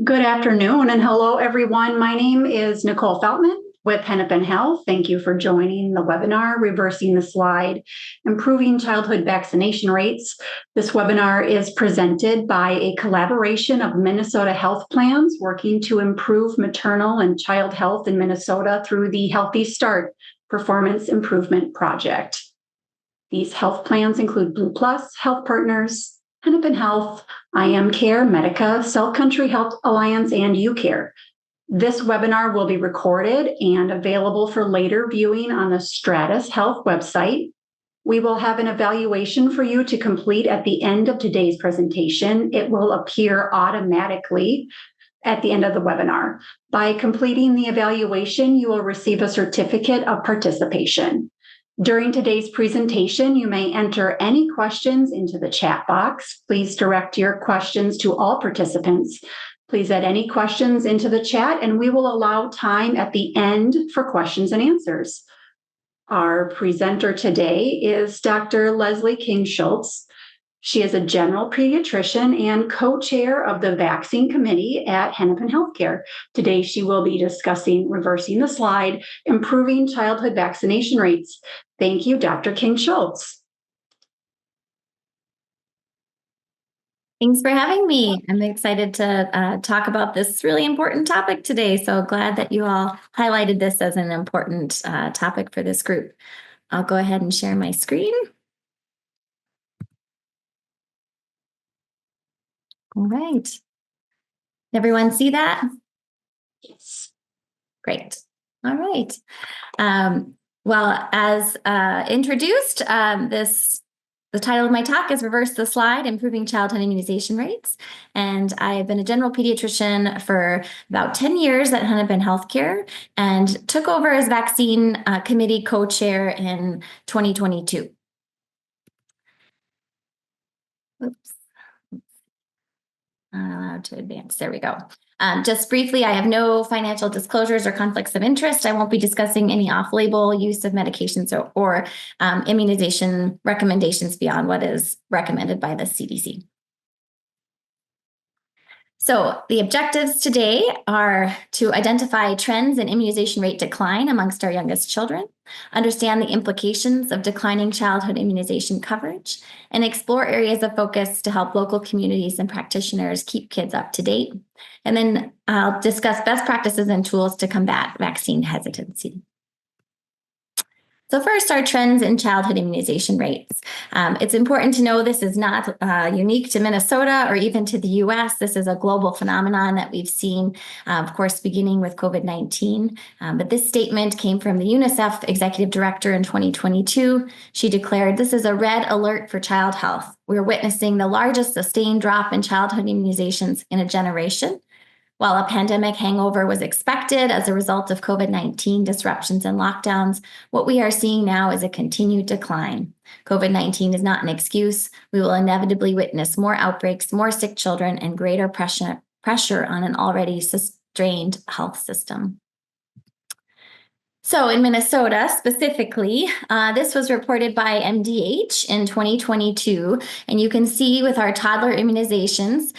Good afternoon and hello, everyone. My name is Nicole Feltman with Hennepin Health. Thank you for joining the webinar, Reversing the Slide, Improving Childhood Vaccination Rates. This webinar is presented by a collaboration of Minnesota health plans working to improve maternal and child health in Minnesota through the Healthy Start Performance Improvement Project. These health plans include Blue Plus, Health Partners, Hennepin Health, I Am Care, Medica, South Country Health Alliance, and UCare. This webinar will be recorded and available for later viewing on the Stratus Health website. We will have an evaluation for you to complete at the end of today's presentation. It will appear automatically at the end of the webinar. By completing the evaluation, you will receive a certificate of participation. During today's presentation, you may enter any questions into the chat box. Please direct your questions to all participants. Please add any questions into the chat, and we will allow time at the end for questions and answers. Our presenter today is Dr. Leslie King-Schultz. She is a general pediatrician and co-chair of the vaccine committee at Hennepin Healthcare. Today, she will be discussing reversing the slide, improving childhood vaccination rates. Thank you, Dr. King-Schultz. Thanks for having me. I'm excited to talk about this really important topic today. So glad that you all highlighted this as an important topic for this group. I'll go ahead and share my screen. All right. Everyone see that? Yes. Great. All right. Well, as introduced, the title of my talk is Reverse the Slide, Improving Childhood Immunization Rates. And I've been a general pediatrician for about 10 years at Hennepin Healthcare and took over as vaccine committee co-chair in 2022. Oops. Not allowed to advance. There we go. Just briefly, I have no financial disclosures or conflicts of interest. I won't be discussing any off-label use of medications or immunization recommendations beyond what is recommended by the CDC. So the objectives today are to identify trends in immunization rate decline amongst our youngest children, understand the implications of declining childhood immunization coverage, and explore areas of focus to help local communities and practitioners keep kids up to date. And then I'll discuss best practices and tools to combat vaccine hesitancy. So first, our trends in childhood immunization rates. It's important to know this is not unique to Minnesota or even to the US. This is a global phenomenon that we've seen, of course, beginning with COVID-19. But this statement came from the UNICEF executive director in 2022. She declared, "This is a red alert for child health. We're witnessing the largest sustained drop in childhood immunizations in a generation. While a pandemic hangover was expected as a result of COVID-19 disruptions and lockdowns, what we are seeing now is a continued decline. COVID-19 is not an excuse. We will inevitably witness more outbreaks, more sick children, and greater pressure on an already strained health system." So in Minnesota specifically, this was reported by MDH in 2022, and you can see with our toddler immunizations,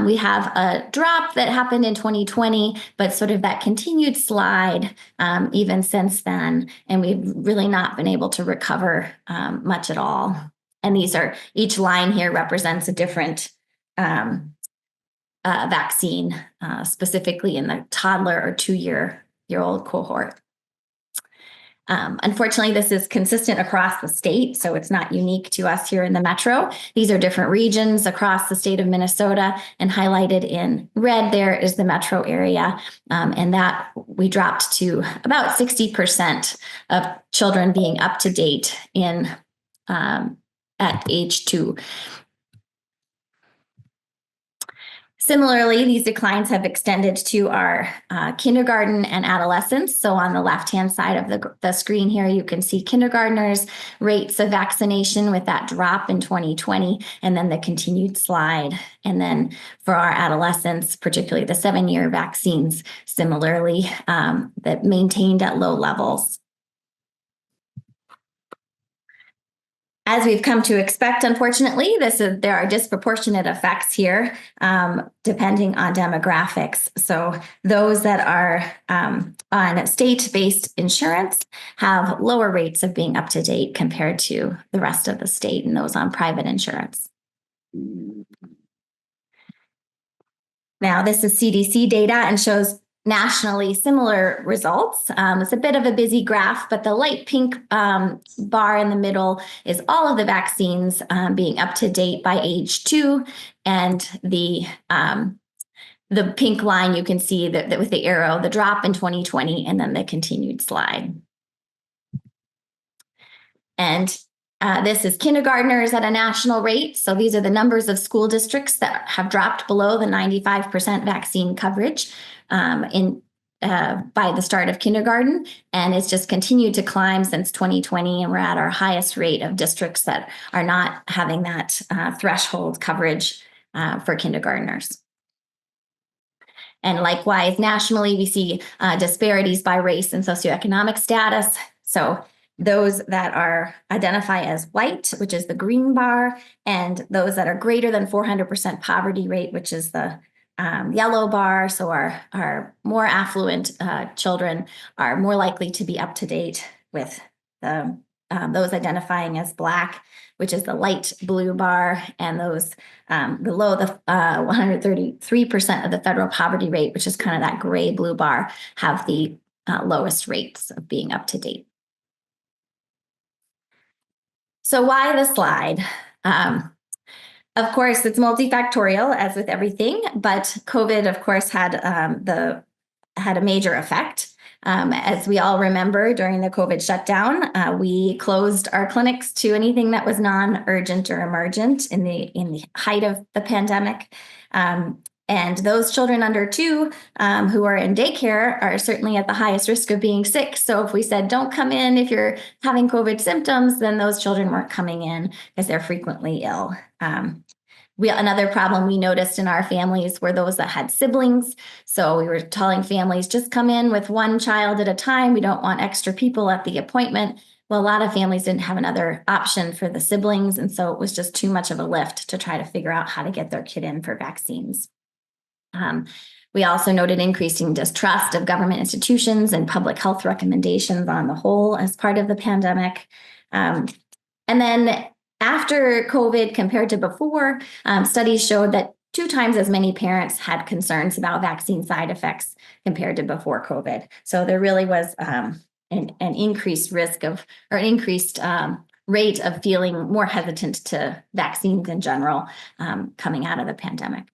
we have a drop that happened in 2020, but sort of that continued slide even since then, and we've really not been able to recover much at all. And each line here represents a different vaccine, specifically in the toddler or 2-year-old cohort. Unfortunately, this is consistent across the state, so it's not unique to us here in the metro. These are different regions across the state of Minnesota, and highlighted in red there is the metro area, and that we dropped to about 60% of children being up to date at age 2. Similarly, these declines have extended to our kindergarten and adolescents. So on the left-hand side of the screen here, you can see kindergartners' rates of vaccination with that drop in 2020, and then the continued slide. And then for our adolescents, particularly the 7-year vaccines, similarly, that maintained at low levels. As we've come to expect, unfortunately, there are disproportionate effects here, depending on demographics. So those that are on state-based insurance have lower rates of being up to date compared to the rest of the state and those on private insurance. Now, this is CDC data and shows nationally similar results. It's a bit of a busy graph, but the light pink bar in the middle is all of the vaccines being up to date by age 2, and the pink line you can see that with the arrow, the drop in 2020, and then the continued slide. And this is kindergartners at a national rate. So these are the numbers of school districts that have dropped below the 95% vaccine coverage by the start of kindergarten. And it's just continued to climb since 2020. And we're at our highest rate of districts that are not having that threshold coverage for kindergartners. And likewise, nationally, we see disparities by race and socioeconomic status. So those that are identify as white, which is the green bar, and those that are greater than 400% poverty rate, which is the yellow bar. So our more affluent children are more likely to be up to date with those identifying as Black, which is the light blue bar, and those below the 133% of the federal poverty rate, which is kind of that gray blue bar, have the lowest rates of being up to date. So why the slide? Of course, it's multifactorial, as with everything, but COVID, of course, had a major effect. As we all remember, during the COVID shutdown, we closed our clinics to anything that was non-urgent or emergent in the height of the pandemic. And those children under 2 who are in daycare are certainly at the highest risk of being sick. So if we said, don't come in if you're having COVID symptoms, then those children weren't coming in because they're frequently ill. Another problem we noticed in our families were those that had siblings. So we were telling families, just come in with one child at a time. We don't want extra people at the appointment. Well, a lot of families didn't have another option for the siblings. And so it was just too much of a lift to try to figure out how to get their kid in for vaccines. We also noted increasing distrust of government institutions and public health recommendations on the whole as part of the pandemic. And then after COVID compared to before, studies showed that 2 times as many parents had concerns about vaccine side effects compared to before COVID. So there really was an increased risk of, or an increased rate of feeling more hesitant to vaccines in general coming out of the pandemic.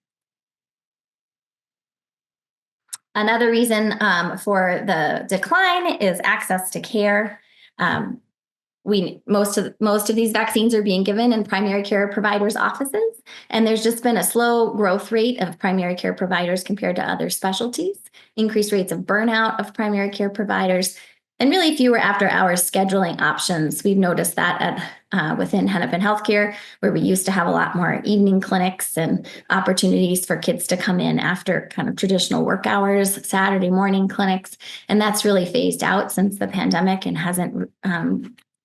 Another reason for the decline is access to care. Most of these vaccines are being given in primary care providers' offices, and there's just been a slow growth rate of primary care providers compared to other specialties, increased rates of burnout of primary care providers, and really fewer after-hours scheduling options. We've noticed that within Hennepin Healthcare, where we used to have a lot more evening clinics and opportunities for kids to come in after kind of traditional work hours, Saturday morning clinics, and that's really phased out since the pandemic and hasn't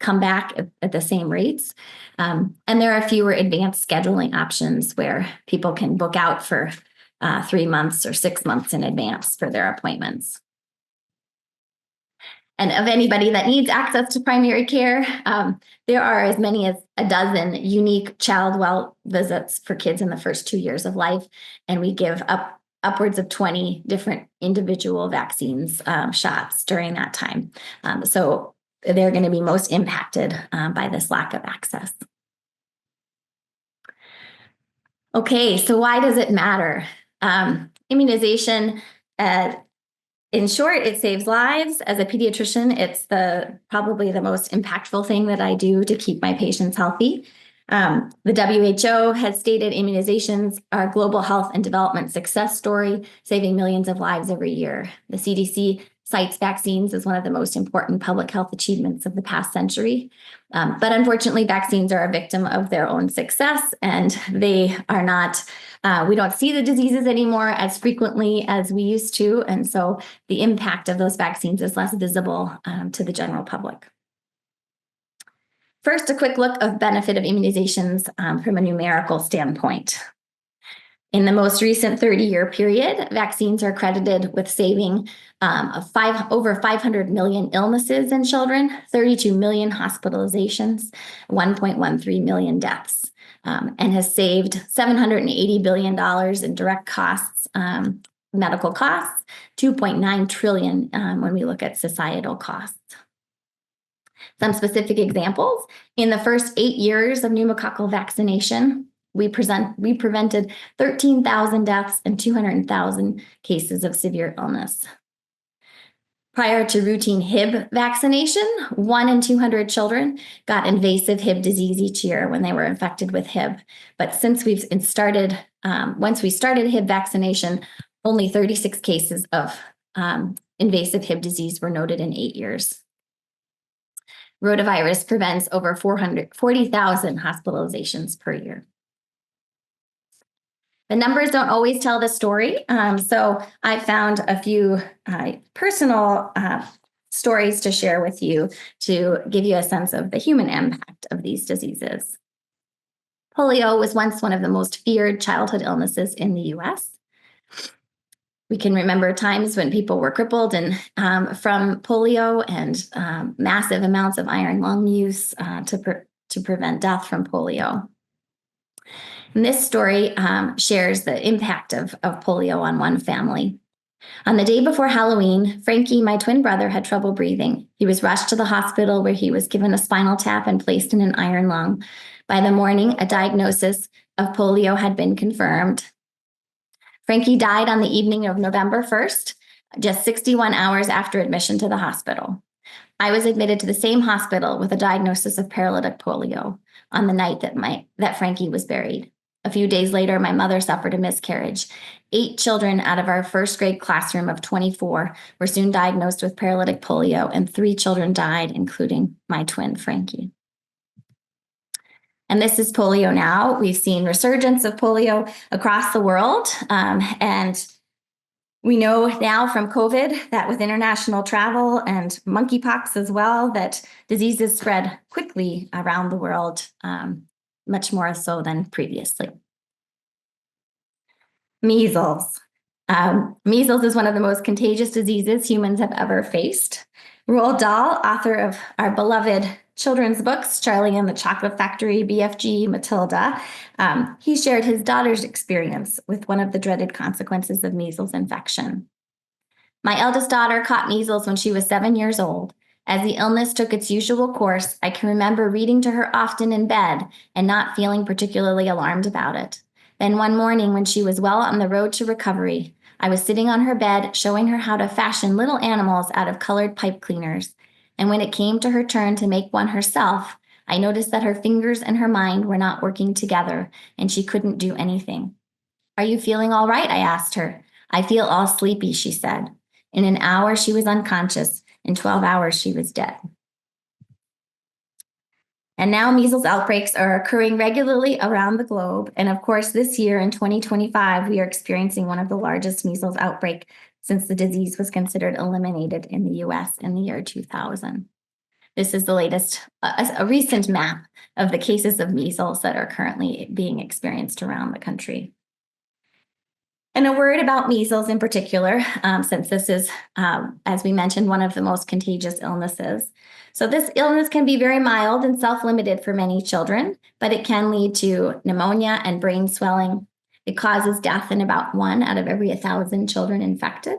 come back at the same rates. And there are fewer advanced scheduling options where people can book out for 3 months or 6 months in advance for their appointments. And of anybody that needs access to primary care, there are as many as a dozen unique child well visits for kids in the first 2 years of life. And we give upwards of 20 different individual vaccines shots during that time. So they're going to be most impacted by this lack of access. Okay, so why does it matter? Immunization, in short, it saves lives. As a pediatrician, it's probably the most impactful thing that I do to keep my patients healthy. The WHO has stated immunizations are a global health and development success story, saving millions of lives every year. The CDC cites vaccines as one of the most important public health achievements of the past century. But unfortunately, vaccines are a victim of their own success, and they are not, we don't see the diseases anymore as frequently as we used to. And so the impact of those vaccines is less visible to the general public. First, a quick look of benefit of immunizations from a numerical standpoint. In the most recent 30-year period, vaccines are credited with saving over 500 million illnesses in children, 32 million hospitalizations, 1.13 million deaths, and has saved $780 billion in direct costs, medical costs, 2.9 trillion when we look at societal costs. Some specific examples: in the first 8 years of pneumococcal vaccination, we prevented 13,000 deaths and 200,000 cases of severe illness. Prior to routine Hib vaccination, 1 in 200 children got invasive Hib disease each year when they were infected with Hib. But since once we started Hib vaccination, only 36 cases of invasive Hib disease were noted in 8 years. Rotavirus prevents over 440,000 hospitalizations per year. The numbers don't always tell the story, so I found a few personal stories to share with you to give you a sense of the human impact of these diseases. Polio was once one of the most feared childhood illnesses in the US. We can remember times when people were crippled from polio, and massive amounts of iron lung use to prevent death from polio. And this story shares the impact of polio on one family. On the day before Halloween, Frankie, my twin brother, had trouble breathing. He was rushed to the hospital where he was given a spinal tap and placed in an iron lung. By the morning, a diagnosis of polio had been confirmed. Frankie died on the evening of November 1st, just 61 hours after admission to the hospital. I was admitted to the same hospital with a diagnosis of paralytic polio on the night that Frankie was buried. A few days later, my mother suffered a miscarriage. 8 children out of our first grade classroom of 24 were soon diagnosed with paralytic polio, and 3 children died, including my twin, Frankie. And this is polio now. We've seen resurgence of polio across the world. And we know now from COVID that with international travel and monkeypox as well, that diseases spread quickly around the world, much more so than previously. Measles. Measles is one of the most contagious diseases humans have ever faced. Roald Dahl, author of our beloved children's books, Charlie and the Chocolate Factory, BFG, Matilda, he shared his daughter's experience with one of the dreaded consequences of measles infection. My eldest daughter caught measles when she was 7 years old. As the illness took its usual course, I can remember reading to her often in bed and not feeling particularly alarmed about it. Then one morning, when she was well on the road to recovery, I was sitting on her bed showing her how to fashion little animals out of colored pipe cleaners. And when it came to her turn to make one herself, I noticed that her fingers and her mind were not working together, and she couldn't do anything. "Are you feeling all right?" I asked her. "I feel all sleepy," she said. In an hour, she was unconscious. In 12 hours, she was dead. And now measles outbreaks are occurring regularly around the globe. And of course, this year in 2025, we are experiencing one of the largest measles outbreaks since the disease was considered eliminated in the US in the year 2000. This is the latest, a recent map of the cases of measles that are currently being experienced around the country. And a word about measles in particular, since this is, as we mentioned, one of the most contagious illnesses. So this illness can be very mild and self-limited for many children, but it can lead to pneumonia and brain swelling. It causes death in about 1 out of every 1,000 children infected.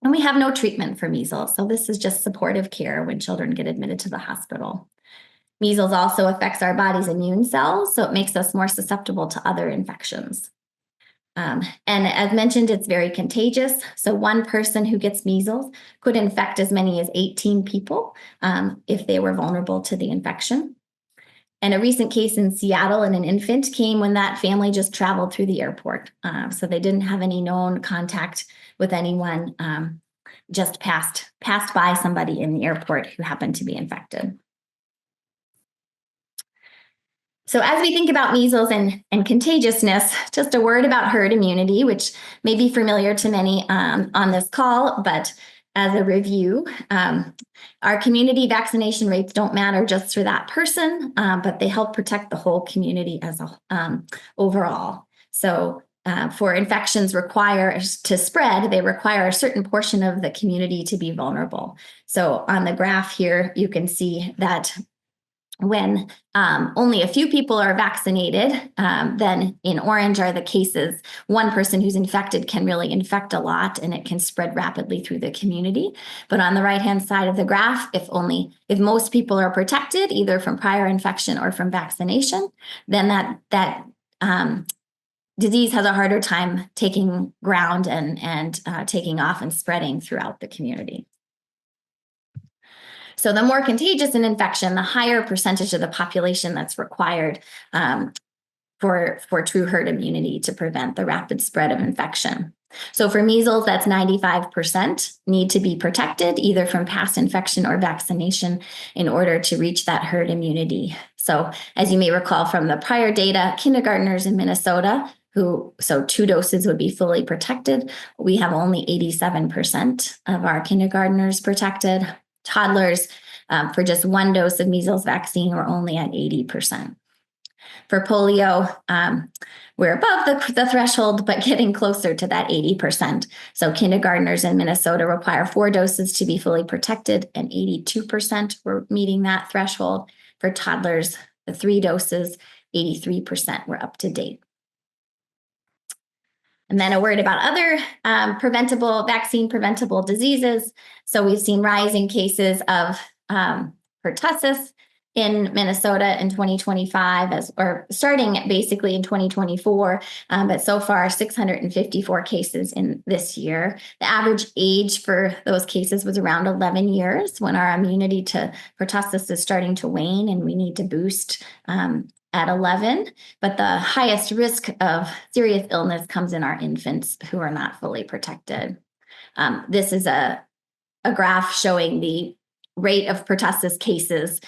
And we have no treatment for measles, so this is just supportive care when children get admitted to the hospital. Measles also affects our body's immune cells, so it makes us more susceptible to other infections. And as mentioned, it's very contagious. So one person who gets measles could infect as many as 18 people if they were vulnerable to the infection. And a recent case in Seattle in an infant came when that family just traveled through the airport. So they didn't have any known contact with anyone, just passed by somebody in the airport who happened to be infected. So as we think about measles and contagiousness, just a word about herd immunity, which may be familiar to many on this call, but as a review, our community vaccination rates don't matter just for that person, but they help protect the whole community as a overall. So for infections to spread, they require a certain portion of the community to be vulnerable. So on the graph here, you can see that when only a few people are vaccinated, then in orange are the cases. One person who's infected can really infect a lot and it can spread rapidly through the community. But on the right-hand side of the graph, if most people are protected, either from prior infection or from vaccination, then that disease has a harder time taking ground and taking off and spreading throughout the community. So the more contagious an infection, the higher percentage of the population that's required for true herd immunity to prevent the rapid spread of infection. So for measles, that's 95% need to be protected either from past infection or vaccination in order to reach that herd immunity. So as you may recall from the prior data, kindergartners in Minnesota, so 2 doses would be fully protected. We have only 87% of our kindergartners protected. Toddlers, for just 1 dose of measles vaccine, we're only at 80%. For polio, we're above the threshold, but getting closer to that 80%. So kindergartners in Minnesota require 4 doses to be fully protected, and 82% were meeting that threshold. For toddlers, the 3 doses, 83% were up to date. And then a word about other vaccine-preventable diseases. So we've seen rising cases of pertussis in Minnesota in 2025, or starting basically in 2024, but so far 654 cases in this year. The average age for those cases was around 11 years when our immunity to pertussis is starting to wane and we need to boost at 11, but the highest risk of serious illness comes in our infants who are not fully protected. This is a graph showing the rate of pertussis cases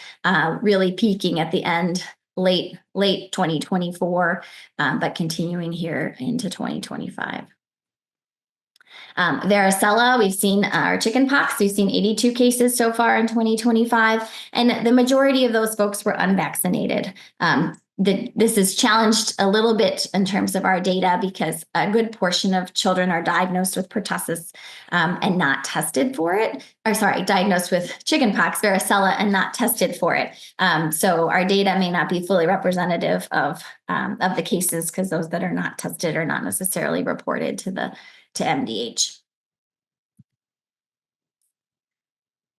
really peaking at the end, late 2024, but continuing here into 2025. Varicella, we've seen our chickenpox. We've seen 82 cases so far in 2025, and the majority of those folks were unvaccinated. This is challenged a little bit in terms of our data because a good portion of children are diagnosed with pertussis and not tested for it. Diagnosed with chickenpox, varicella, and not tested for it. So our data may not be fully representative of the cases because those that are not tested are not necessarily reported to MDH.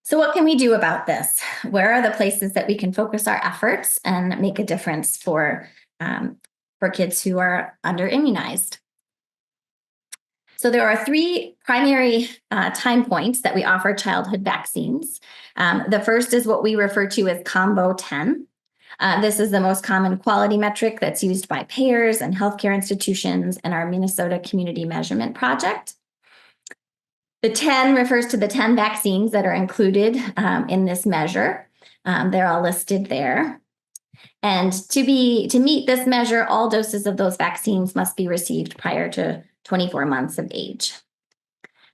So what can we do about this? Where are the places that we can focus our efforts and make a difference for kids who are under-immunized? So there are 3 primary time points that we offer childhood vaccines. The first is what we refer to as Combo 10. This is the most common quality metric that's used by payers and healthcare institutions and our Minnesota Community Measurement Project. The 10 refers to the 10 vaccines that are included in this measure. They're all listed there. And to meet this measure, all doses of those vaccines must be received prior to 24 months of age.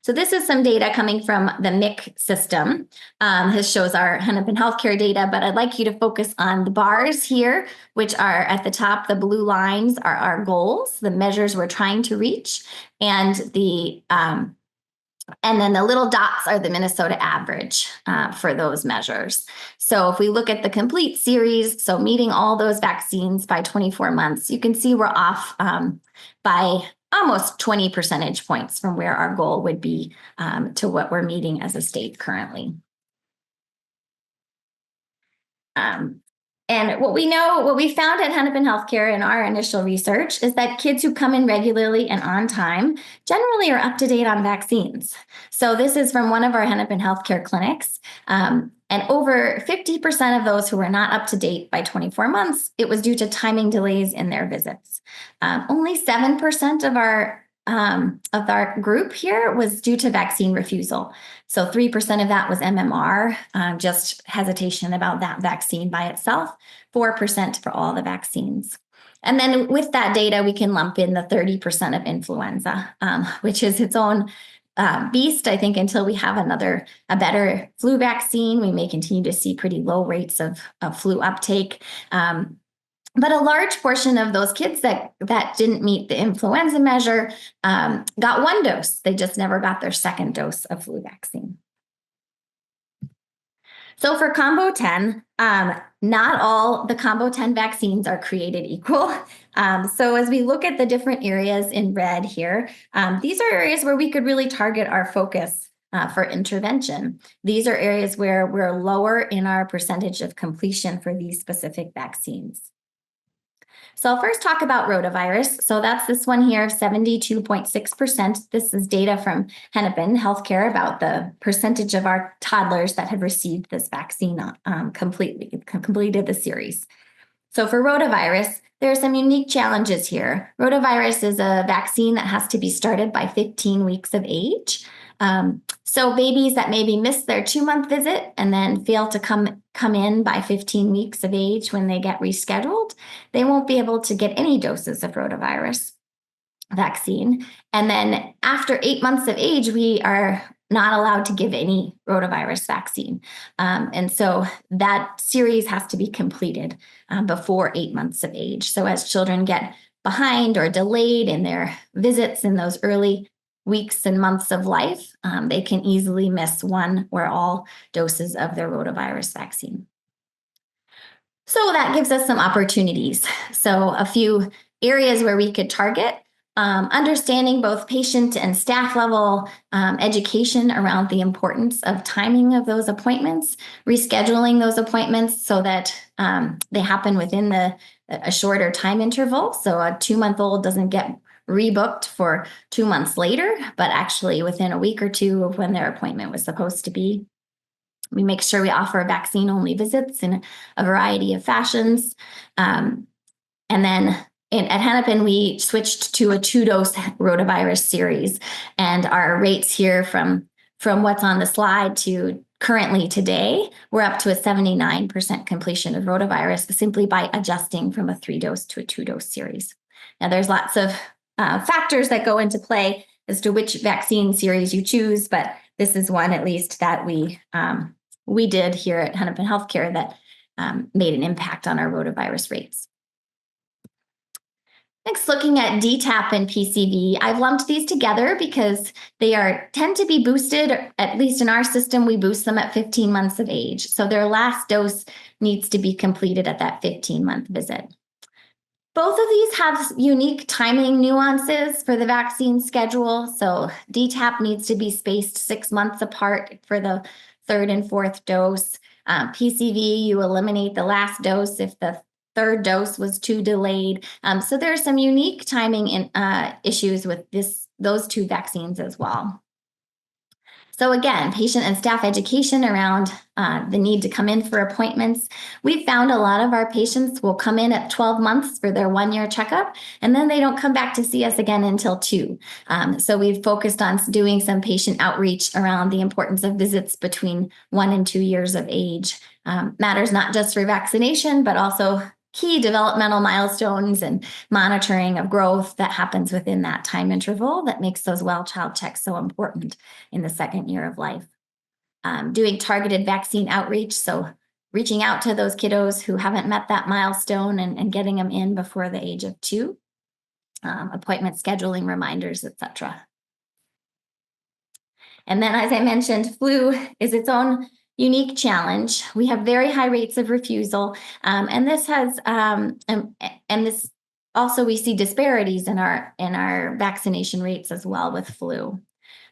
So this is some data coming from the MIC system. This shows our Hennepin healthcare data, but I'd like you to focus on the bars here, which are at the top. The blue lines are our goals, the measures we're trying to reach, and then the little dots are the Minnesota average for those measures. So if we look at the complete series, so meeting all those vaccines by 24 months, you can see we're off by almost 20 percentage points from where our goal would be to what we're meeting as a state currently. And what we found at Hennepin Healthcare in our initial research is that kids who come in regularly and on time generally are up to date on vaccines. So this is from one of our Hennepin Healthcare clinics. And over 50% of those who were not up to date by 24 months, it was due to timing delays in their visits. Only 7% of our group here was due to vaccine refusal. So 3% of that was MMR, just hesitation about that vaccine by itself, 4% for all the vaccines. And then with that data, we can lump in the 30% of influenza, which is its own beast. I think until we have a better flu vaccine, we may continue to see pretty low rates of flu uptake. But a large portion of those kids that didn't meet the influenza measure got one dose. They just never got their second dose of flu vaccine. So for combo 10, not all the combo 10 vaccines are created equal. So as we look at the different areas in red here, these are areas where we could really target our focus for intervention. These are areas where we're lower in our percentage of completion for these specific vaccines. So I'll first talk about rotavirus. So that's this one here, 72.6%. This is data from Hennepin Healthcare about the percentage of our toddlers that have received this vaccine completed the series. So for rotavirus, there are some unique challenges here. Rotavirus is a vaccine that has to be started by 15 weeks of age. So babies that maybe missed their 2-month visit and then fail to come in by 15 weeks of age when they get rescheduled, they won't be able to get any doses of rotavirus vaccine. And then after 8 months of age, we are not allowed to give any rotavirus vaccine. And so that series has to be completed before 8 months of age. So as children get behind or delayed in their visits in those early weeks and months of life, they can easily miss one or all doses of their rotavirus vaccine. So that gives us some opportunities. So a few areas where we could target, understanding both patient and staff level education around the importance of timing of those appointments, rescheduling those appointments so that they happen within a shorter time interval. So a 2-month-old doesn't get rebooked for 2 months later, but actually within a week or two of when their appointment was supposed to be. We make sure we offer vaccine-only visits in a variety of fashions. And then at Hennepin, we switched to a 2-dose rotavirus series. And our rates here from what's on the slide to currently today, we're up to a 79% completion of rotavirus simply by adjusting from a 3-dose to a 2-dose series. Now, there's lots of factors that go into play as to which vaccine series you choose, but this is one at least that we did here at Hennepin Healthcare that made an impact on our rotavirus rates. Next, looking at DTaP and PCV, I've lumped these together because they tend to be boosted, at least in our system, we boost them at 15 months of age. So their last dose needs to be completed at that 15-month visit. Both of these have unique timing nuances for the vaccine schedule. So DTaP needs to be spaced 6 months apart for the 3rd and 4th dose. PCV, you eliminate the last dose if the 3rd dose was too delayed. So there are some unique timing issues with those 2 vaccines as well. So again, patient and staff education around the need to come in for appointments. We've found a lot of our patients will come in at 12 months for their 1-year checkup, and then they don't come back to see us again until 2. So we've focused on doing some patient outreach around the importance of visits between 1 and 2 years of age. Matters not just for vaccination, but also key developmental milestones and monitoring of growth that happens within that time interval that makes those well-child checks so important in the 2nd year of life. Doing targeted vaccine outreach, so reaching out to those kiddos who haven't met that milestone and getting them in before the age of 2, appointment scheduling reminders, etc. And then, as I mentioned, flu is its own unique challenge. We have very high rates of refusal, and this also we see disparities in our vaccination rates as well with flu.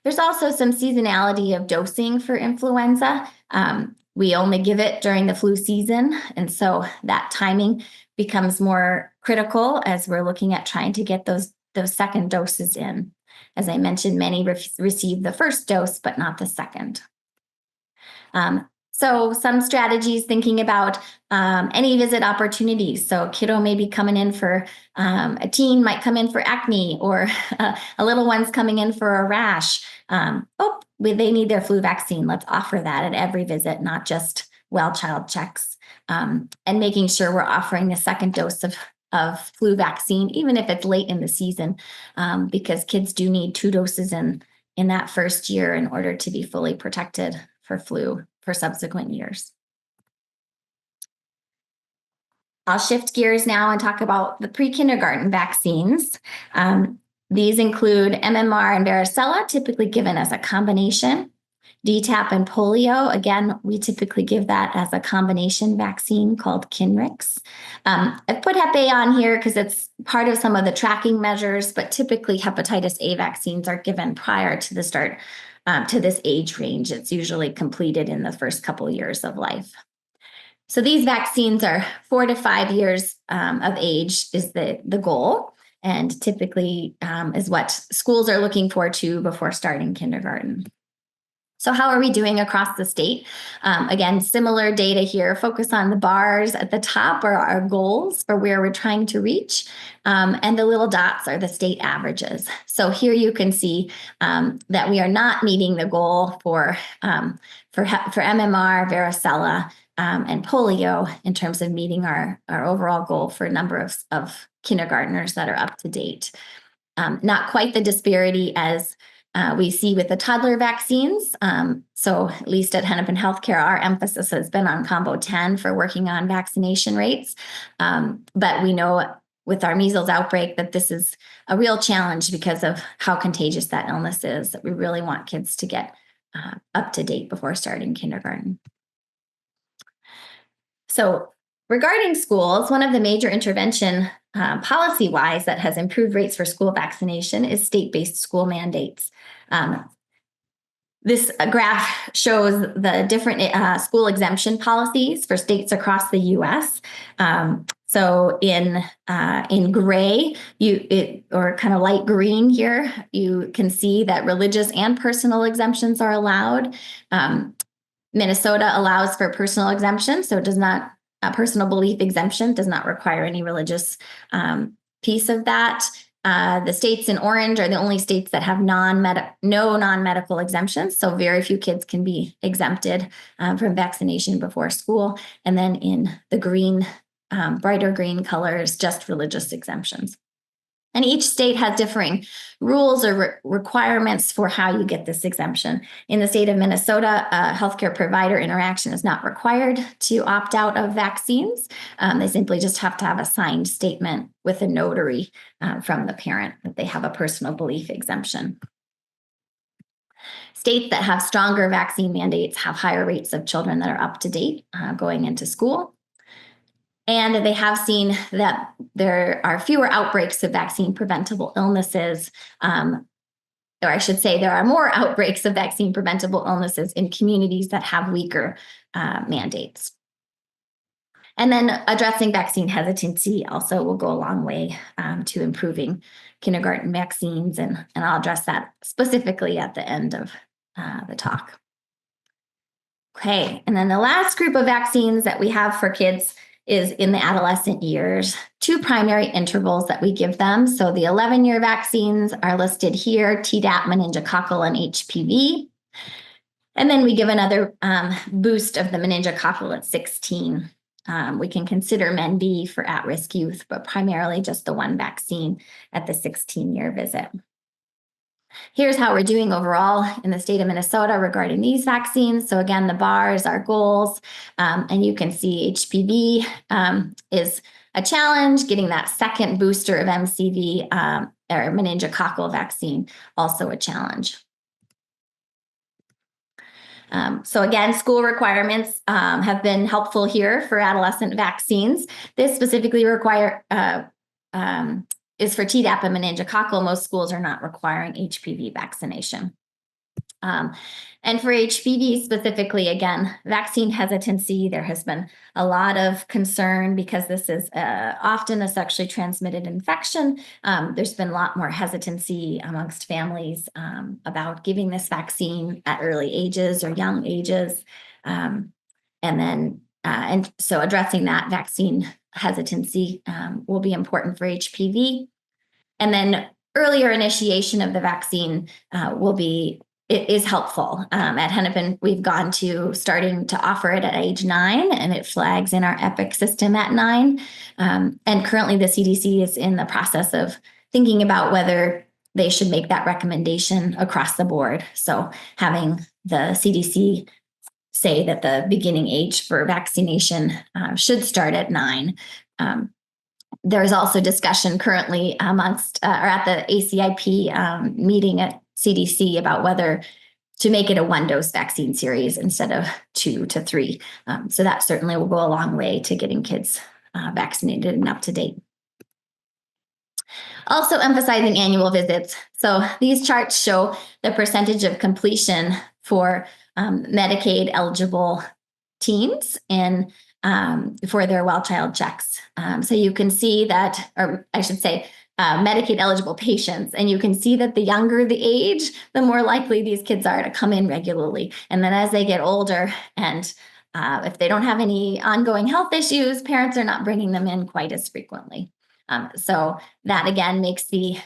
There's also some seasonality of dosing for influenza. We only give it during the flu season, and so that timing becomes more critical as we're looking at trying to get those second doses in. As I mentioned, many receive the first dose, but not the second. So some strategies thinking about any visit opportunities. So a kiddo may be coming in for, a teen might come in for acne, or a little one's coming in for a rash. They need their flu vaccine. Let's offer that at every visit, not just well-child checks. And making sure we're offering the second dose of flu vaccine, even if it's late in the season, because kids do need 2 doses in that first year in order to be fully protected for flu for subsequent years. I'll shift gears now and talk about the pre-kindergarten vaccines. These include MMR and varicella, typically given as a combination. DTaP and polio, again, we typically give that as a combination vaccine called Kinrix. I've put Hep A on here because it's part of some of the tracking measures, but typically hepatitis A vaccines are given prior to the start to this age range. It's usually completed in the first couple years of life. So these vaccines are 4 to 5 years of age is the goal, and typically is what schools are looking for too before starting kindergarten. So how are we doing across the state? Again, similar data here. Focus on the bars at the top are our goals for where we're trying to reach, and the little dots are the state averages. So here you can see that we are not meeting the goal for MMR, varicella, and polio in terms of meeting our overall goal for a number of kindergartners that are up to date. Not quite the disparity as we see with the toddler vaccines. So at least at Hennepin Healthcare, our emphasis has been on combo 10 for working on vaccination rates. But we know with our measles outbreak that this is a real challenge because of how contagious that illness is, that we really want kids to get up to date before starting kindergarten. So regarding schools, one of the major intervention policy-wise that has improved rates for school vaccination is state-based school mandates. This graph shows the different school exemption policies for states across the U.S. So in gray, or kind of light green here, you can see that religious and personal exemptions are allowed. Minnesota allows for personal exemption, so it does not, personal belief exemption does not require any religious piece of that. The states in orange are the only states that have no non-medical exemptions, so very few kids can be exempted from vaccination before school. And then in the green, brighter green colors, just religious exemptions. And each state has differing rules or requirements for how you get this exemption. In the state of Minnesota, healthcare provider interaction is not required to opt out of vaccines. They simply just have to have a signed statement with a notary from the parent that they have a personal belief exemption. States that have stronger vaccine mandates have higher rates of children that are up to date going into school. And they have seen that there are fewer outbreaks of vaccine preventable illnesses, or I should say there are more outbreaks of vaccine preventable illnesses in communities that have weaker mandates. And then addressing vaccine hesitancy also will go a long way to improving kindergarten vaccines, and I'll address that specifically at the end of the talk. Okay, and then the last group of vaccines that we have for kids is in the adolescent years. 2 primary intervals that we give them. So the 11-year vaccines are listed here, Tdap, meningococcal, and HPV. And then we give another boost of the meningococcal at 16. We can consider MenB for at-risk youth, but primarily just the one vaccine at the 16-year visit. Here's how we're doing overall in the state of Minnesota regarding these vaccines. So again, the bars are goals, and you can see HPV is a challenge. Getting that second booster of MCV or meningococcal vaccine, also a challenge. So again, school requirements have been helpful here for adolescent vaccines. This specifically is for Tdap and meningococcal. Most schools are not requiring HPV vaccination. And for HPV specifically, again, vaccine hesitancy, there has been a lot of concern because this is often a sexually transmitted infection. There's been a lot more hesitancy amongst families about giving this vaccine at early ages or young ages. And so addressing that vaccine hesitancy will be important for HPV. And then earlier initiation of the vaccine is helpful. At Hennepin, we've gone to starting to offer it at age 9, and it flags in our EPIC system at 9. And currently the CDC is in the process of thinking about whether they should make that recommendation across the board. So having the CDC say that the beginning age for vaccination should start at 9. There's also discussion currently amongst or at the ACIP meeting at CDC about whether to make it a 1-dose vaccine series instead of 2 to 3. So that certainly will go a long way to getting kids vaccinated and up to date. Also emphasizing annual visits. So these charts show the percentage of completion for Medicaid eligible teens in for their well child checks. So you can see that, or I should say, Medicaid eligible patients, and you can see that the younger the age, the more likely these kids are to come in regularly. And then as they get older, and if they don't have any ongoing health issues, parents are not bringing them in quite as frequently. So that again makes the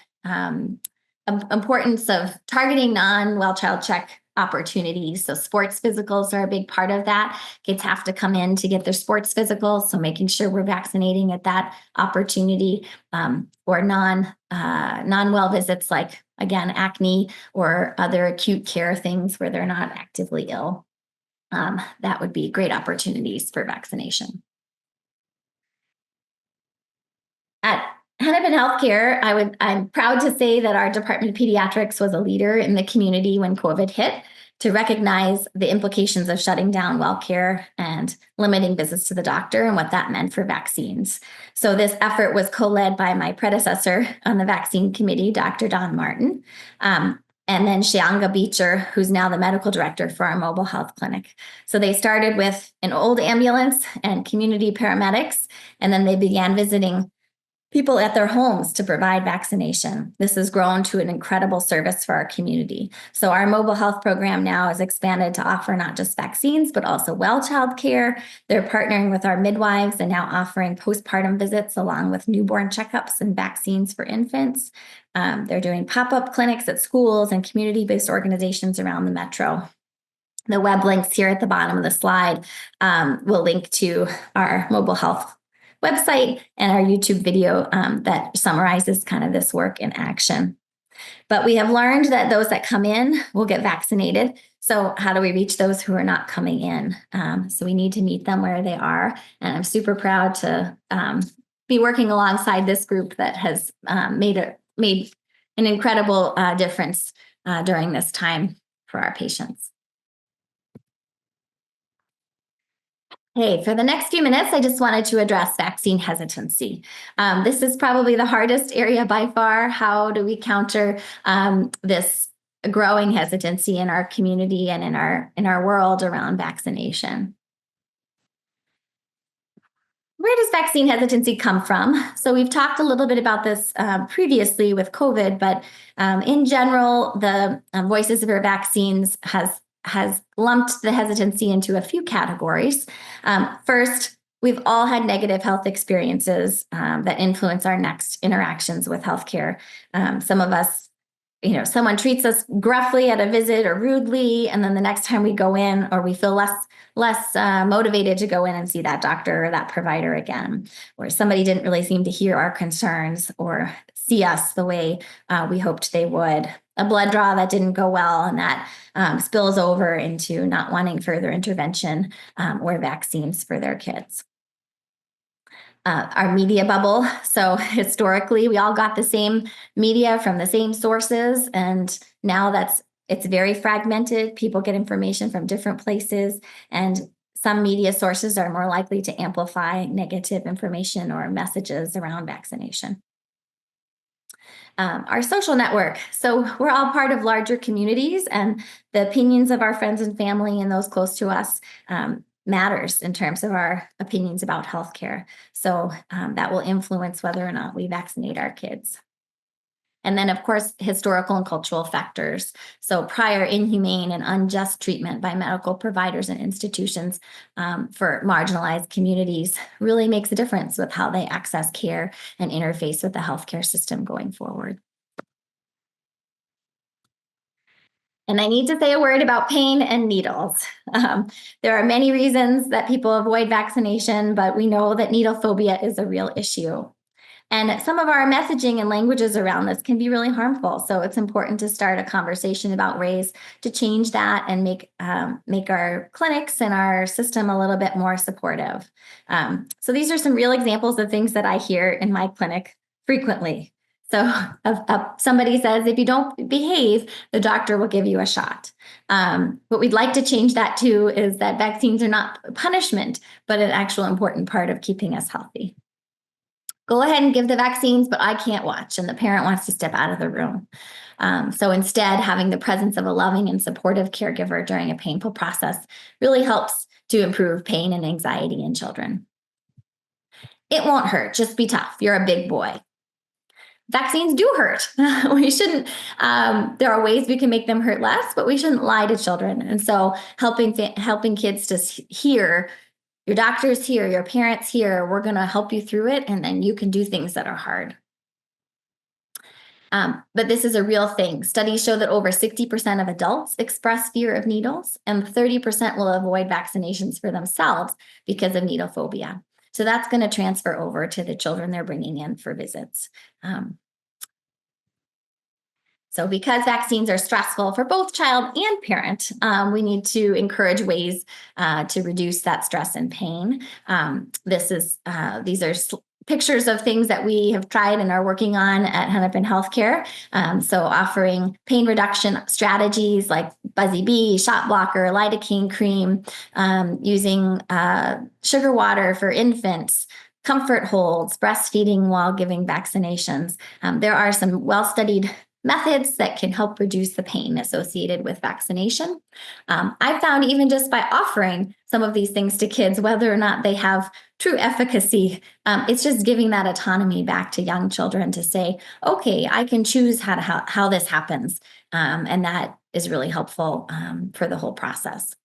importance of targeting non-well child check opportunities. So sports physicals are a big part of that. Kids have to come in to get their sports physicals. So making sure we're vaccinating at that opportunity, or non-well visits, like again, acne or other acute care things where they're not actively ill. That would be great opportunities for vaccination. At Hennepin Healthcare, I'm proud to say that our Department of Pediatrics was a leader in the community when COVID hit to recognize the implications of shutting down well care and limiting visits to the doctor and what that meant for vaccines. So this effort was co-led by my predecessor on the vaccine committee, Dr. Don Martin, and then Shianga Beecher, who's now the medical director for our mobile health clinic. So they started with an old ambulance and community paramedics, and then they began visiting people at their homes to provide vaccination. This has grown to an incredible service for our community. So our mobile health program now is expanded to offer not just vaccines, but also well child care. They're partnering with our midwives and now offering postpartum visits along with newborn checkups and vaccines for infants. They're doing pop-up clinics at schools and community-based organizations around the metro. The web links here at the bottom of the slide will link to our mobile health website and our YouTube video that summarizes kind of this work in action. But we have learned that those that come in will get vaccinated. So how do we reach those who are not coming in? So we need to meet them where they are. And I'm super proud to be working alongside this group that has made an incredible difference during this time for our patients. Hey, for the next few minutes, I just wanted to address vaccine hesitancy. This is probably the hardest area by far. How do we counter this growing hesitancy in our community and in our world around vaccination? Where does vaccine hesitancy come from? So we've talked a little bit about this previously with COVID, but in general, the Voices for Vaccines has lumped the hesitancy into a few categories. First, we've all had negative health experiences that influence our next interactions with healthcare. Some of us, someone treats us gruffly at a visit or rudely, and then the next time we go in, or we feel less motivated to go in and see that doctor or that provider again, or somebody didn't really seem to hear our concerns or see us the way we hoped they would. A blood draw that didn't go well, and that spills over into not wanting further intervention or vaccines for their kids. Our media bubble. So historically, we all got the same media from the same sources, and now it's very fragmented. People get information from different places, and some media sources are more likely to amplify negative information or messages around vaccination. Our social network. So we're all part of larger communities, and the opinions of our friends and family and those close to us matters in terms of our opinions about healthcare. So that will influence whether or not we vaccinate our kids. And then, of course, historical and cultural factors. So prior inhumane and unjust treatment by medical providers and institutions for marginalized communities really makes a difference with how they access care and interface with the healthcare system going forward. And I need to say a word about pain and needles. There are many reasons that people avoid vaccination, but we know that needle phobia is a real issue. And some of our messaging and languages around this can be really harmful. So it's important to start a conversation about ways to change that and make our clinics and our system a little bit more supportive. So these are some real examples of things that I hear in my clinic frequently. So somebody says, if you don't behave, the doctor will give you a shot. What we'd like to change that to is that vaccines are not punishment, but an actual important part of keeping us healthy. Go ahead and give the vaccines, but I can't watch, and the parent wants to step out of the room. So instead, having the presence of a loving and supportive caregiver during a painful process really helps to improve pain and anxiety in children. It won't hurt. Just be tough. You're a big boy. Vaccines do hurt. We shouldn't, there are ways we can make them hurt less, but we shouldn't lie to children. And so helping kids to hear, your doctor's here, your parents here, we're going to help you through it, and then you can do things that are hard. But this is a real thing. Studies show that over 60% of adults express fear of needles, and 30% will avoid vaccinations for themselves because of needle phobia. So that's going to transfer over to the children they're bringing in for visits. So because vaccines are stressful for both child and parent, we need to encourage ways to reduce that stress and pain. These are pictures of things that we have tried and are working on at Hennepin Healthcare. So offering pain reduction strategies like Buzzy Bee, shot blocker, lidocaine cream, using sugar water for infants, comfort holds, breastfeeding while giving vaccinations. There are some well-studied methods that can help reduce the pain associated with vaccination. I found even just by offering some of these things to kids, whether or not they have true efficacy, it's just giving that autonomy back to young children to say, okay, I can choose how this happens. And that is really helpful for the whole process.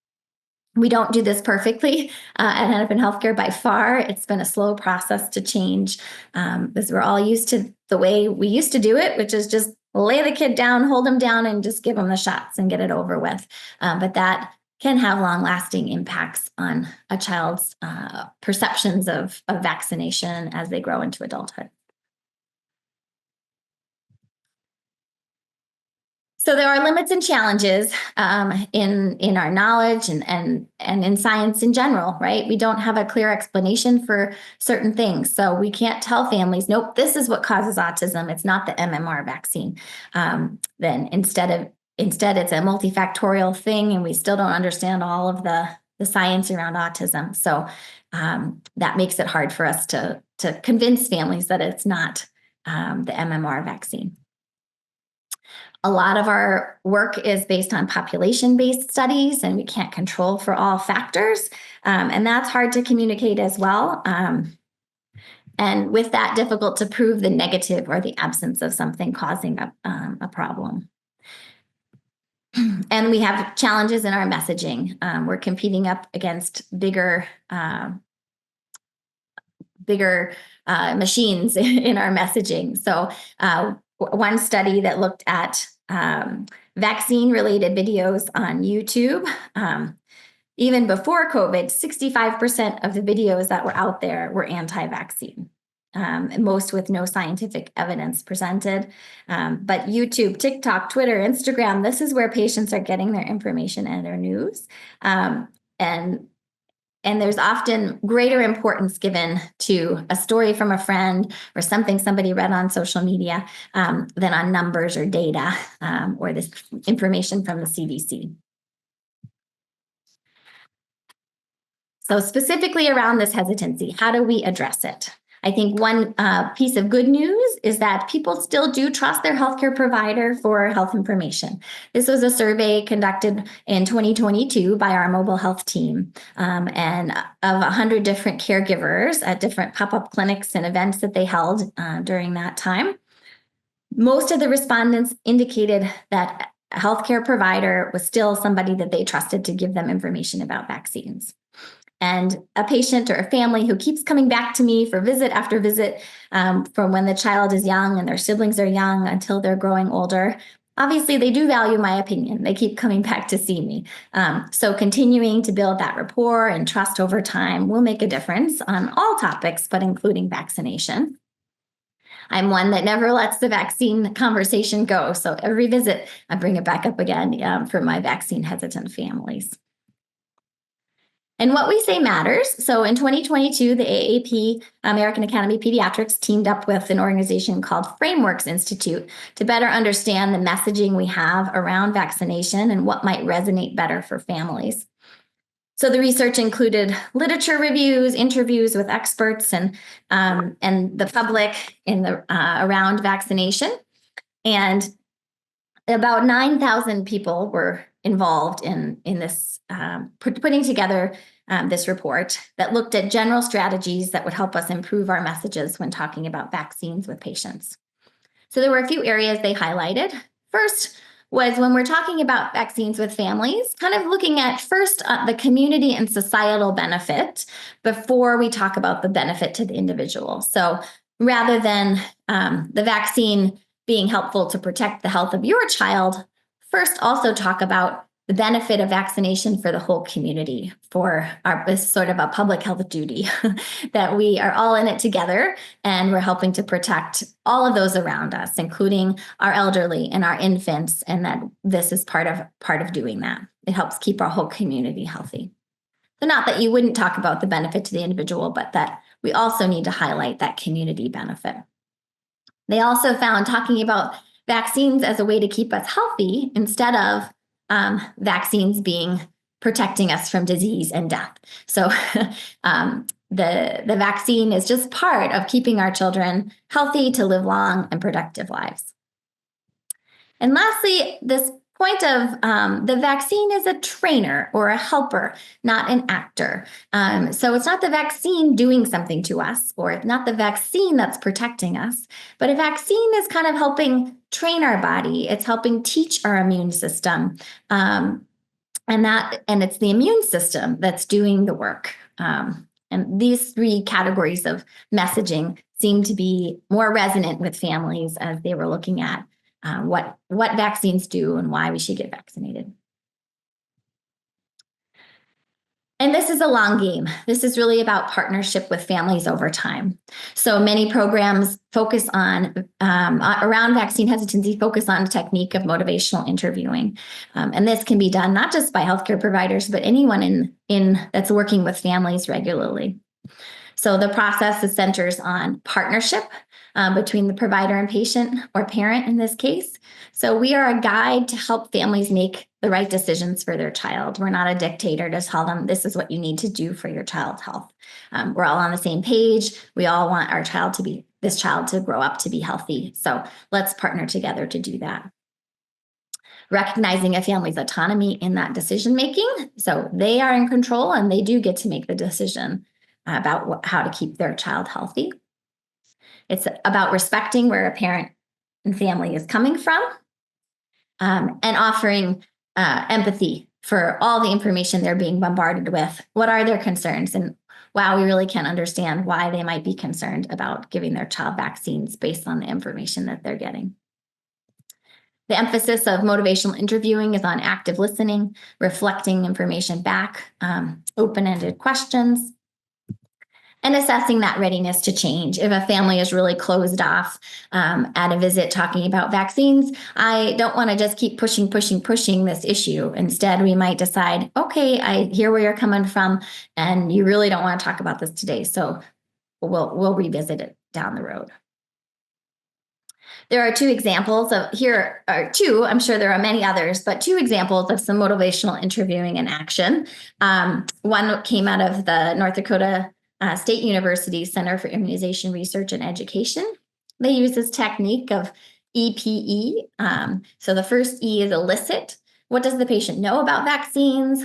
We don't do this perfectly at Hennepin Healthcare by far. It's been a slow process to change because we're all used to the way we used to do it, which is just lay the kid down, hold them down, and just give them the shots and get it over with. But that can have long-lasting impacts on a child's perceptions of vaccination as they grow into adulthood. So there are limits and challenges in our knowledge and in science in general, right? We don't have a clear explanation for certain things. So we can't tell families, nope, this is what causes autism. It's not the MMR vaccine. Then instead it's a multifactorial thing, and we still don't understand all of the science around autism. So that makes it hard for us to convince families that it's not the MMR vaccine. A lot of our work is based on population-based studies, and we can't control for all factors. And that's hard to communicate as well. And with that, difficult to prove the negative or the absence of something causing a problem. And we have challenges in our messaging. We're competing up against bigger machines in our messaging. So one study that looked at vaccine-related videos on YouTube, even before COVID, 65% of the videos that were out there were anti-vaccine, most with no scientific evidence presented. But YouTube, TikTok, Twitter, Instagram, this is where patients are getting their information and their news. And there's often greater importance given to a story from a friend or something somebody read on social media than on numbers or data or this information from the CDC. So specifically around this hesitancy, how do we address it? I think one piece of good news is that people still do trust their healthcare provider for health information. This was a survey conducted in 2022 by our mobile health team, and of 100 different caregivers at different pop-up clinics and events that they held during that time. Most of the respondents indicated that a healthcare provider was still somebody that they trusted to give them information about vaccines. And a patient or a family who keeps coming back to me for visit after visit from when the child is young and their siblings are young until they're growing older, obviously they do value my opinion. They keep coming back to see me. So continuing to build that rapport and trust over time will make a difference on all topics, but including vaccination. I'm one that never lets the vaccine conversation go. So every visit, I bring it back up again for my vaccine hesitant families. And what we say matters. So in 2022, the AAP, American Academy of Pediatrics, teamed up with an organization called Frameworks Institute to better understand the messaging we have around vaccination and what might resonate better for families. So the research included literature reviews, interviews with experts and the public around vaccination. And about 9,000 people were involved in this, putting together this report that looked at general strategies that would help us improve our messages when talking about vaccines with patients. So there were a few areas they highlighted. First was when we're talking about vaccines with families, kind of looking at first the community and societal benefit before we talk about the benefit to the individual. So rather than the vaccine being helpful to protect the health of your child, first also talk about the benefit of vaccination for the whole community, for this sort of a public health duty that we are all in it together, and we're helping to protect all of those around us, including our elderly and our infants, and that this is part of doing that. It helps keep our whole community healthy. So not that you wouldn't talk about the benefit to the individual, but that we also need to highlight that community benefit. They also found talking about vaccines as a way to keep us healthy instead of vaccines being protecting us from disease and death. So the vaccine is just part of keeping our children healthy to live long and productive lives. And lastly, this point of the vaccine is a trainer or a helper, not an actor. So it's not the vaccine doing something to us, or not the vaccine that's protecting us, but a vaccine is kind of helping train our body. It's helping teach our immune system. And it's the immune system that's doing the work. And these three categories of messaging seem to be more resonant with families as they were looking at what vaccines do and why we should get vaccinated. And this is a long game. This is really about partnership with families over time. So many programs focus on, around vaccine hesitancy, focus on a technique of motivational interviewing. And this can be done not just by healthcare providers, but anyone that's working with families regularly. So the process centers on partnership between the provider and patient, or parent in this case. So we are a guide to help families make the right decisions for their child. We're not a dictator to tell them this is what you need to do for your child's health. We're all on the same page. We all want this child to grow up to be healthy. So let's partner together to do that. Recognizing a family's autonomy in that decision making. So they are in control and they do get to make the decision about how to keep their child healthy. It's about respecting where a parent and family is coming from, and offering empathy for all the information they're being bombarded with. What are their concerns? And wow, we really can't understand why they might be concerned about giving their child vaccines based on the information that they're getting. The emphasis of motivational interviewing is on active listening, reflecting information back, open-ended questions, and assessing that readiness to change. If a family is really closed off at a visit talking about vaccines, I don't want to just keep pushing this issue. Instead, we might decide, okay, I hear where you're coming from, and you really don't want to talk about this today, so we'll revisit it down the road. There are two examples I'm sure there are many others, but two examples of some motivational interviewing in action. One came out of the North Dakota State University Center for Immunization Research and Education. They use this technique of EPE. So the first E is elicit. What does the patient know about vaccines?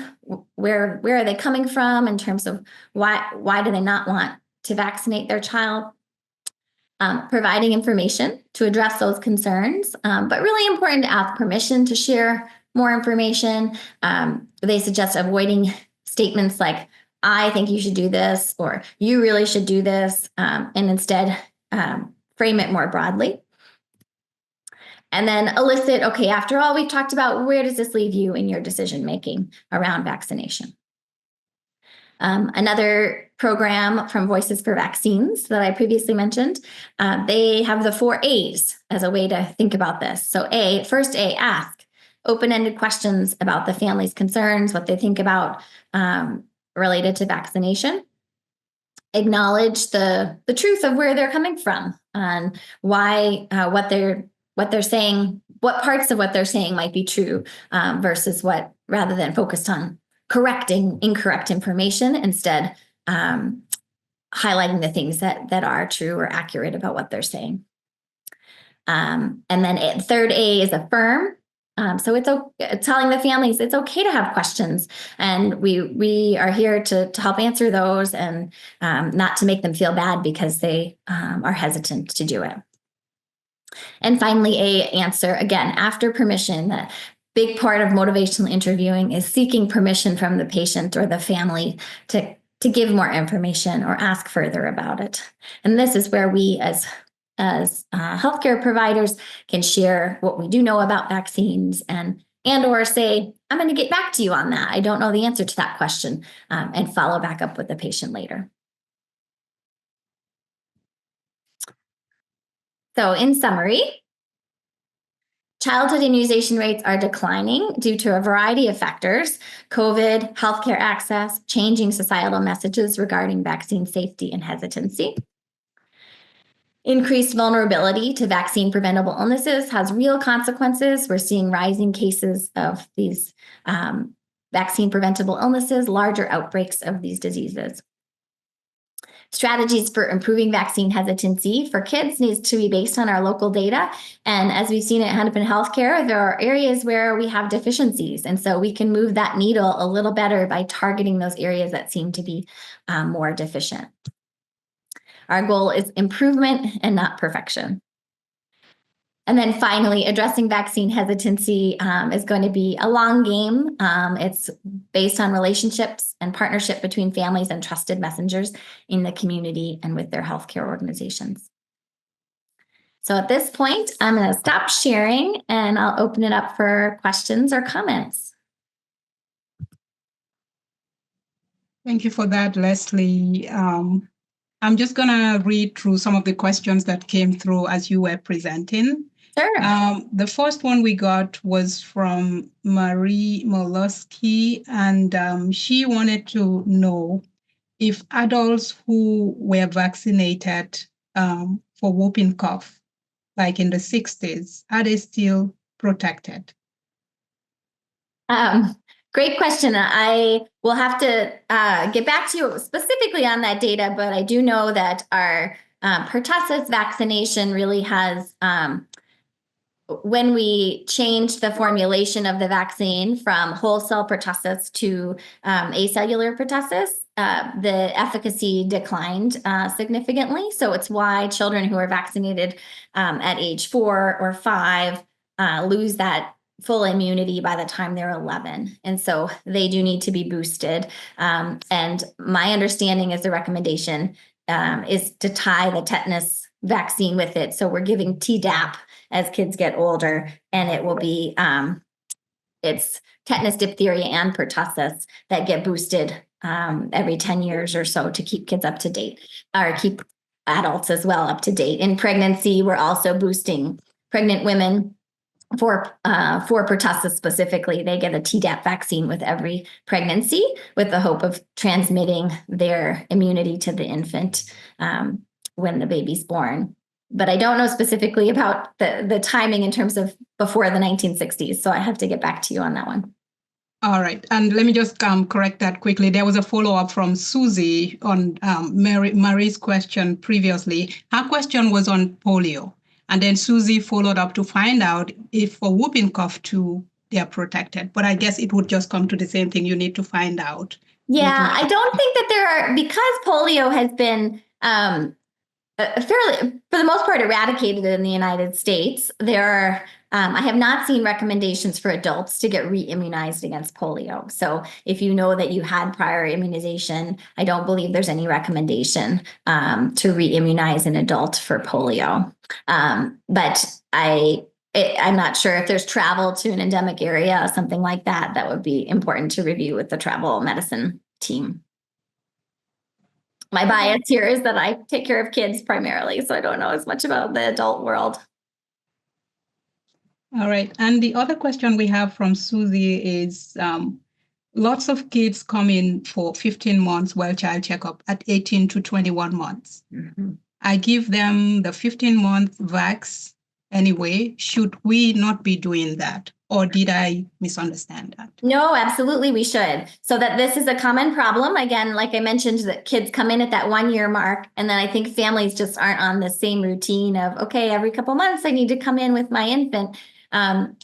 Where are they coming from in terms of why do they not want to vaccinate their child? Providing information to address those concerns, but really important to ask permission to share more information. They suggest avoiding statements like, I think you should do this, or you really should do this, and instead frame it more broadly. And then elicit, okay, after all we've talked about, where does this leave you in your decision making around vaccination? Another program from Voices for Vaccines that I previously mentioned, they have the 4 A's as a way to think about this. So first A, ask open-ended questions about the family's concerns, what they think about related to vaccination. Acknowledge the truth of where they're coming from and why what they're saying, what parts of what they're saying might be true versus what, rather than focused on correcting incorrect information, instead highlighting the things that are true or accurate about what they're saying. And then third A is affirm. So it's telling the families it's okay to have questions, and we are here to help answer those, and not to make them feel bad because they are hesitant to do it. And finally, answer, again, after permission. That big part of motivational interviewing is seeking permission from the patient or the family to give more information or ask further about it. And this is where we as healthcare providers can share what we do know about vaccines and or say, I'm going to get back to you on that. I don't know the answer to that question, and follow back up with the patient later. So in summary, childhood immunization rates are declining due to a variety of factors: COVID, healthcare access, changing societal messages regarding vaccine safety and hesitancy. Increased vulnerability to vaccine preventable illnesses has real consequences. We're seeing rising cases of these vaccine preventable illnesses, larger outbreaks of these diseases. Strategies for improving vaccine hesitancy for kids needs to be based on our local data. And as we've seen at Hennepin Healthcare, there are areas where we have deficiencies. And so we can move that needle a little better by targeting those areas that seem to be more deficient. Our goal is improvement and not perfection. And then finally, addressing vaccine hesitancy is going to be a long game. It's based on relationships and partnership between families and trusted messengers in the community and with their healthcare organizations. So at this point, I'm going to stop sharing and I'll open it up for questions or comments. Thank you for that, Leslie. I'm just going to read through some of the questions that came through as you were presenting. Sure. The first one we got was from Marie Molosky, and she wanted to know if adults who were vaccinated for whooping cough, like in the 60s, are they still protected? Great question. I will have to get back to you specifically on that data, but I do know that our pertussis vaccination really has, when we changed the formulation of the vaccine from whole cell pertussis to acellular pertussis, the efficacy declined significantly. So it's why children who are vaccinated at age 4 or 5 lose that full immunity by the time they're 11. And so they do need to be boosted. And my understanding is the recommendation is to tie the tetanus vaccine with it. So we're giving Tdap as kids get older, and it will be, it's tetanus, diphtheria, and pertussis that get boosted every 10 years or so to keep kids up to date, or keep adults as well up to date. In pregnancy, we're also boosting pregnant women for pertussis specifically. They get a Tdap vaccine with every pregnancy with the hope of transmitting their immunity to the infant when the baby's born. But I don't know specifically about the timing in terms of before the 1960s. So I have to get back to you on that one. All right. And let me just correct that quickly. There was a follow-up from Susie on Marie's question previously. Her question was on polio. And then Susie followed up to find out if for whooping cough too, they are protected. But I guess it would just come to the same thing. You need to find out. Yeah, I don't think that there are, because polio has been fairly, for the most part, eradicated in the United States. There are, I have not seen recommendations for adults to get re-immunized against polio. So if you know that you had prior immunization, I don't believe there's any recommendation to re-immunize an adult for polio. But I'm not sure if there's travel to an endemic area, something like that, that would be important to review with the travel medicine team. My bias here is that I take care of kids primarily, so I don't know as much about the adult world. All right. And the other question we have from Susie is lots of kids come in for 15 months well child checkup at 18 to 21 months. Mm-hmm. I give them the 15-month vax anyway. Should we not be doing that? Or did I misunderstand that? No, absolutely, we should. So that this is a common problem. Again, like I mentioned, that kids come in at that 1 year mark, and then I think families just aren't on the same routine of, okay, every couple months I need to come in with my infant.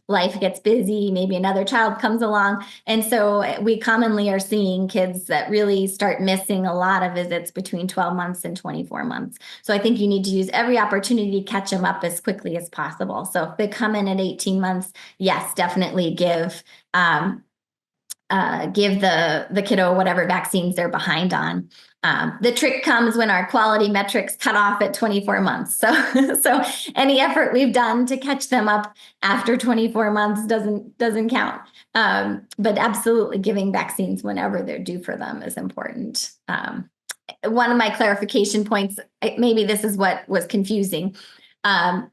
Life gets busy, maybe another child comes along. And so we commonly are seeing kids that really start missing a lot of visits between 12 months and 24 months. So I think you need to use every opportunity to catch them up as quickly as possible. So if they come in at 18 months, yes, definitely give the kiddo whatever vaccines they're behind on. The trick comes when our quality metrics cut off at 24 months. So any effort we've done to catch them up after 24 months doesn't count. But absolutely giving vaccines whenever they're due for them is important. One of my clarification points, maybe this is what was confusing. The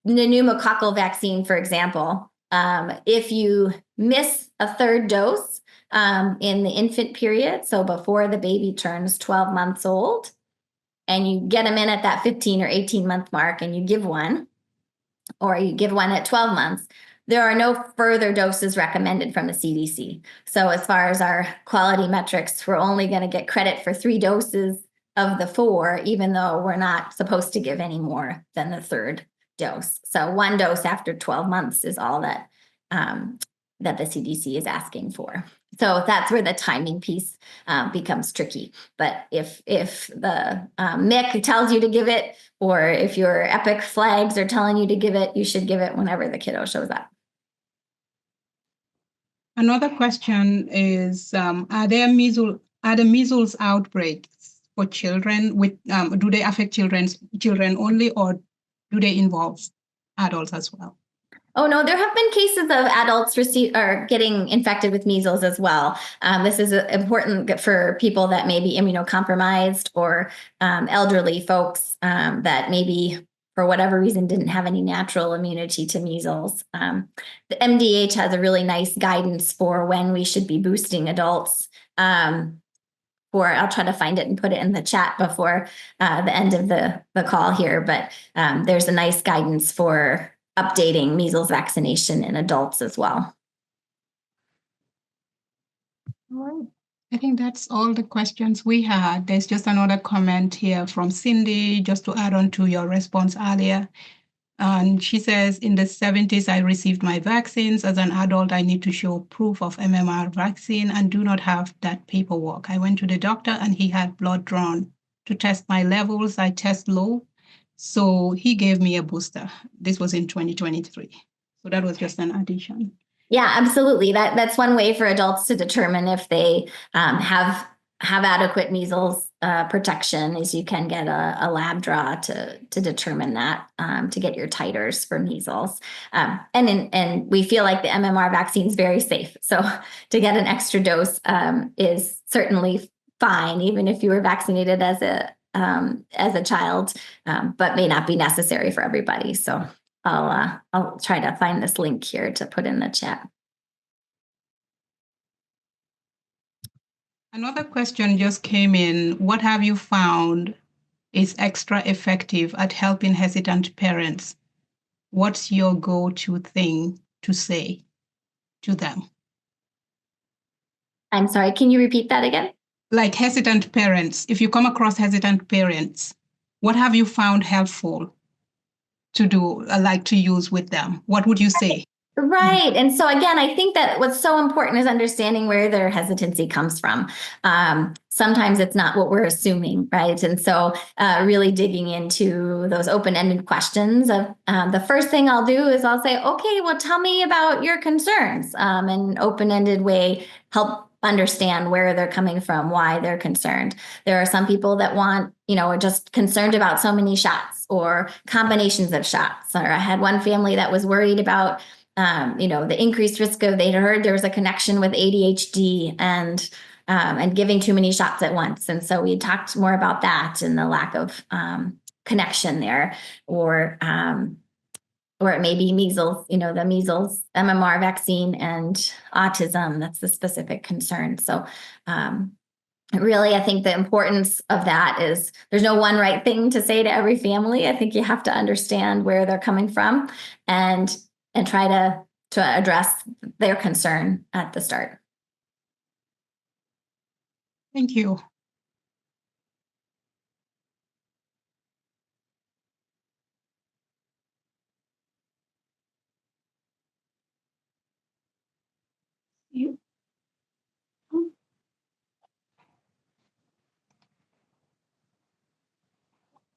pneumococcal vaccine, for example, if you miss a third dose in the infant period, so before the baby turns 12 months old, and you get them in at that 15 or 18-month mark and you give one, or you give one at 12 months, there are no further doses recommended from the CDC. So as far as our quality metrics, we're only going to get credit for 3 doses of the 4, even though we're not supposed to give any more than the third dose. So 1 dose after 12 months is all that that the CDC is asking for. So that's where the timing piece becomes tricky. But if the MIC tells you to give it, or if your EPIC flags are telling you to give it, you should give it whenever the kiddo shows up. Another question is, are the measles outbreaks for children with, do they affect children only, or do they involve adults as well? Oh, no, there have been cases of adults getting infected with measles as well. This is important for people that may be immunocompromised, or elderly folks that maybe for whatever reason didn't have any natural immunity to measles. The MDH has a really nice guidance for when we should be boosting adults. I'll try to find it and put it in the chat before the end of the call here, but there's a nice guidance for updating measles vaccination in adults as well. All right. I think that's all the questions we had. There's just another comment here from Cindy, just to add on to your response earlier. And she says, in the 70s, I received my vaccines. As an adult, I need to show proof of MMR vaccine and do not have that paperwork. I went to the doctor and he had blood drawn to test my levels. I test low. So he gave me a booster. This was in 2023. So that was just an addition. Yeah, absolutely. That's one way for adults to determine if they have adequate measles protection, is you can get a lab draw to determine that, to get your titers for measles. And we feel like the MMR vaccine is very safe. So to get an extra dose is certainly fine, even if you were vaccinated as a child, but may not be necessary for everybody. So I'll try to find this link here to put in the chat. Another question just came in. What have you found is extra effective at helping hesitant parents? What's your go-to thing to say to them? I'm sorry, can you repeat that again? Like hesitant parents, if you come across hesitant parents, what have you found helpful to do, like to use with them? What would you say? Right. And so again, I think that what's so important is understanding where their hesitancy comes from. Sometimes it's not what we're assuming, right? And so really digging into those open-ended questions of the first thing I'll do is I'll say, okay, well, tell me about your concerns. In an open-ended way, help understand where they're coming from, why they're concerned. There are some people that are just concerned about so many shots or combinations of shots. Or I had one family that was worried about the increased risk of, they'd heard there was a connection with ADHD and and giving too many shots at once. And so we talked more about that and the lack of connection there, or it may be measles, the measles MMR vaccine and autism. That's the specific concern. So really, I think the importance of that is there's no one right thing to say to every family. I think you have to understand where they're coming from and try to address their concern at the start. Thank you.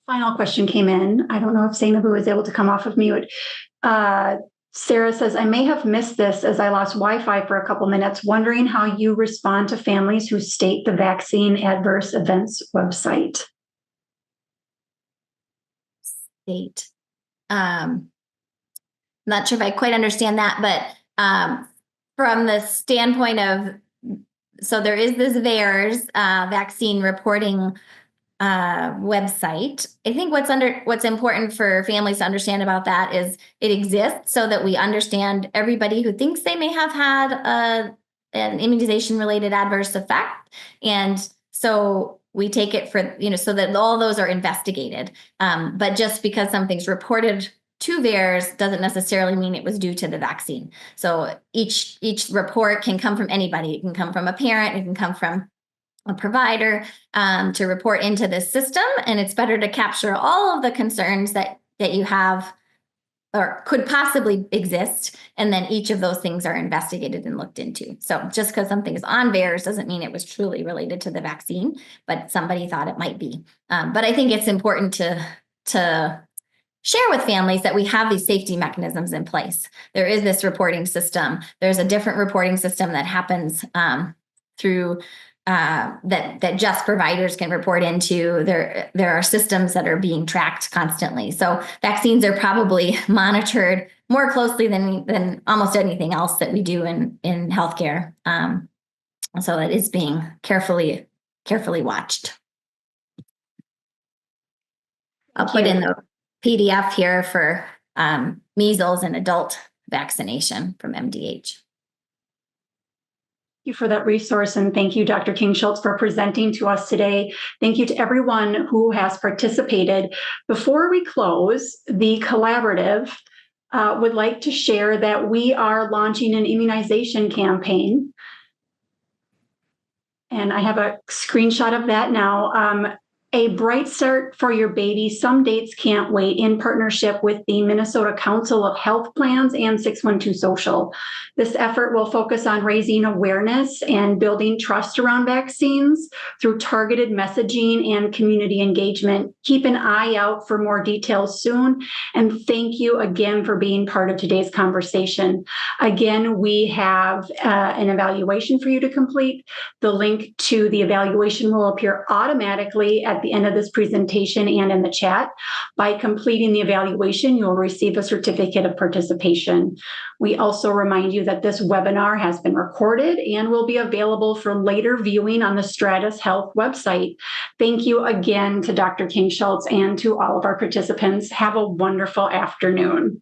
Final question came in. I don't know if Zainabu was able to come off of mute. Sarah says, I may have missed this as I lost Wi-Fi for a couple minutes, wondering how you respond to families who state the vaccine adverse events website. State. Not sure if I quite understand that, but from the standpoint of, so there is this VAERS vaccine reporting website. I think what's important for families to understand about that is it exists so that we understand everybody who thinks they may have had an immunization related adverse effect. And so we take it for, so that all those are investigated. But just because something's reported to VAERS doesn't necessarily mean it was due to the vaccine. So each report can come from anybody. It can come from a parent, it can come from a provider to report into this system. And it's better to capture all of the concerns that you have or could possibly exist. And then each of those things are investigated and looked into. So just because something is on VAERS doesn't mean it was truly related to the vaccine, but somebody thought it might be. But I think it's important to share with families that we have these safety mechanisms in place. There is this reporting system. There's a different reporting system that happens through that just providers can report into. There are systems that are being tracked constantly. So vaccines are probably monitored more closely than almost anything else that we do in healthcare. So it is being carefully watched. I'll put in the PDF here for measles and adult vaccination from MDH. Thank you for that resource, and thank you, Dr. King-Schultz, for presenting to us today. Thank you to everyone who has participated. Before we close, the collaborative would like to share that we are launching an immunization campaign. And I have a screenshot of that now. A Bright Start for Your Baby, Some Dates Can't Wait, in partnership with the Minnesota Council of Health Plans and 612 Social. This effort will focus on raising awareness and building trust around vaccines through targeted messaging and community engagement. Keep an eye out for more details soon. And thank you again for being part of today's conversation. Again, we have an evaluation for you to complete. The link to the evaluation will appear automatically at the end of this presentation and in the chat. By completing the evaluation, you'll receive a certificate of participation. We also remind you that this webinar has been recorded and will be available for later viewing on the Stratus Health website. Thank you again to Dr. King-Schultz and to all of our participants. Have a wonderful afternoon.